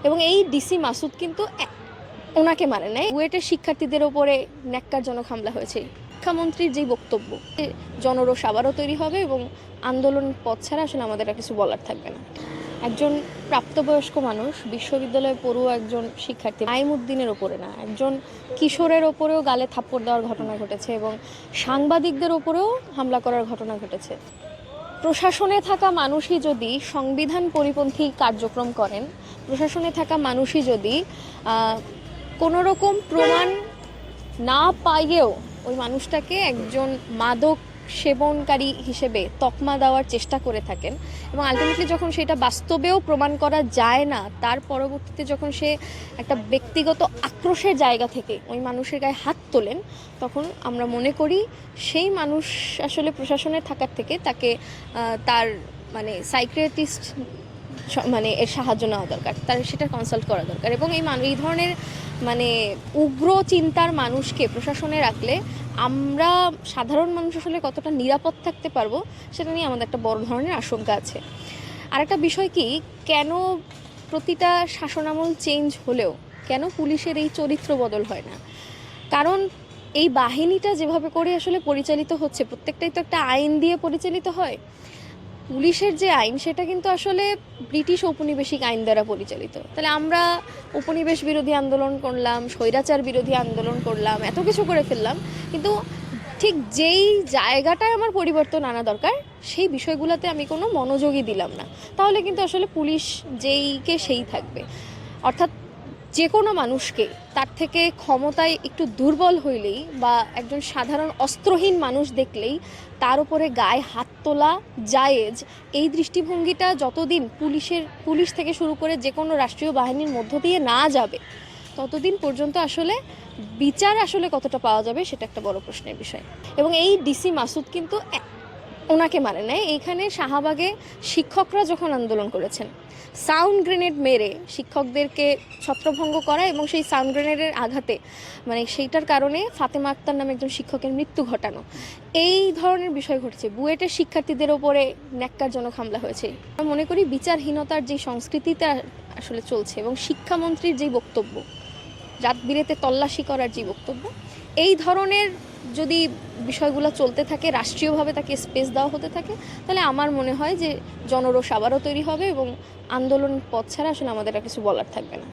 এবং এই ডিসি মাসুদ কিন্তু ওনাকে মানে নাই, বুয়েটের শিক্ষার্থীদের ওপরে ন্যাক্কারজনক হামলা হয়েছে। শিক্ষামন্ত্রীর যেই বক্তব্য, জনরোষ আবারও তৈরি হবে এবং আন্দোলন পথ ছাড়া আসলে আমাদের আর কিছু বলার থাকবে না। একজন প্রাপ্তবয়স্ক মানুষ, বিশ্ববিদ্যালয়ে পড়ুয়া একজন শিক্ষার্থী আইমুদ্দিনের ওপরে না, একজন কিশোরের ওপরেও গালে থাপ্পড় দেওয়ার ঘটনা ঘটেছে এবং সাংবাদিকদের ওপরেও হামলা করার ঘটনা ঘটেছে। প্রশাসনে থাকা মানুষই যদি সংবিধান পরিপন্থী কার্যক্রম করেন, প্রশাসনে থাকা মানুষই যদি কোনো রকম প্রমাণ না পাইয়েও ওই মানুষটাকে একজন মাদক সেবনকারী হিসেবে তকমা দেওয়ার চেষ্টা করে থাকেন এবং আলটিমেটলি যখন সেটা বাস্তবেও প্রমাণ করা যায় না, তার পরবর্তীতে যখন সে একটা ব্যক্তিগত আক্রোশের জায়গা থেকে ওই মানুষের গায়ে হাত তোলেন, তখন আমরা মনে করি সেই মানুষ আসলে প্রশাসনে থাকার থেকে তাকে তার সাইকিয়াট্রিস্ট এর সাহায্য নেওয়া দরকার, তার সেটা কনসাল্ট করা দরকার। এবং এই ধরনের উগ্র চিন্তার মানুষকে প্রশাসনে রাখলে আমরা সাধারণ মানুষ আসলে কতটা নিরাপদ থাকতে পারবো সেটা নিয়ে আমাদের একটা বড় ধরনের আশঙ্কা আছে। আর একটা বিষয় কি, কেন প্রতিটা শাসনামল চেঞ্জ হলেও কেন পুলিশের এই চরিত্র বদল হয় না? কারণ এই বাহিনীটা যেভাবে করে আসলে পরিচালিত হচ্ছে, প্রত্যেকটাই তো একটা আইন দিয়ে পরিচালিত হয়। পুলিশের যে আইন সেটা কিন্তু আসলে ব্রিটিশ ঔপনিবেশিক আইন দ্বারা পরিচালিত। তাহলে আমরা উপনিবেশ বিরোধী আন্দোলন করলাম, স্বৈরাচার বিরোধী আন্দোলন করলাম, এত কিছু করে ফেললাম, কিন্তু ঠিক যেই জায়গাটায় আমার পরিবর্তন আনা দরকার সেই বিষয়গুলোতে আমি কোনো মনোযোগই দিলাম না, তাহলে কিন্তু আসলে পুলিশ যেইকে সেই থাকবে। অর্থাৎ যে কোনো মানুষকে তার থেকে ক্ষমতায় একটু দুর্বল হইলেই বা একজন সাধারণ অস্ত্রহীন মানুষ দেখলেই তার উপরে গায়ে হাত তোলা জায়েজ, এই দৃষ্টিভঙ্গিটা যতদিন পুলিশ থেকে শুরু করে যে কোনো রাষ্ট্রীয় বাহিনীর মধ্য দিয়ে না যাবে, ততদিন পর্যন্ত আসলে বিচার আসলে কতটা পাওয়া যাবে সেটা একটা বড় প্রশ্নের বিষয়। এবং এই ডিসি মাসুদ কিন্তু ওনাকে মানে নাই। এইখানে শাহবাগে শিক্ষকরা যখন আন্দোলন করেছেন, সাউন্ড গ্রেনেড মেরে শিক্ষকদেরকে ছত্রভঙ্গ করা এবং সেই সাউন্ড গ্রেনেডের আঘাতে সেইটার কারণে ফাতেমা আক্তার নামে একজন শিক্ষকের মৃত্যু ঘটানো, এই ধরনের বিষয় ঘটেছে। বুয়েটের শিক্ষার্থীদের ওপরে ন্যাক্কারজনক হামলা হয়েছে। আমি মনে করি বিচারহীনতার যে সংস্কৃতিটা আসলে চলছে এবং শিক্ষামন্ত্রীর যেই বক্তব্য, রাত বিরেতে তল্লাশি করার যে বক্তব্য, এই ধরনের যদি বিষয়গুলো চলতে থাকে, রাষ্ট্রীয়ভাবে তাকে স্পেস দেওয়া হতে থাকে, তাহলে আমার মনে হয় যে জনরোষ আবারও তৈরি হবে এবং আন্দোলন পথ ছাড়া আসলে আমাদের আর কিছু বলার থাকবে না।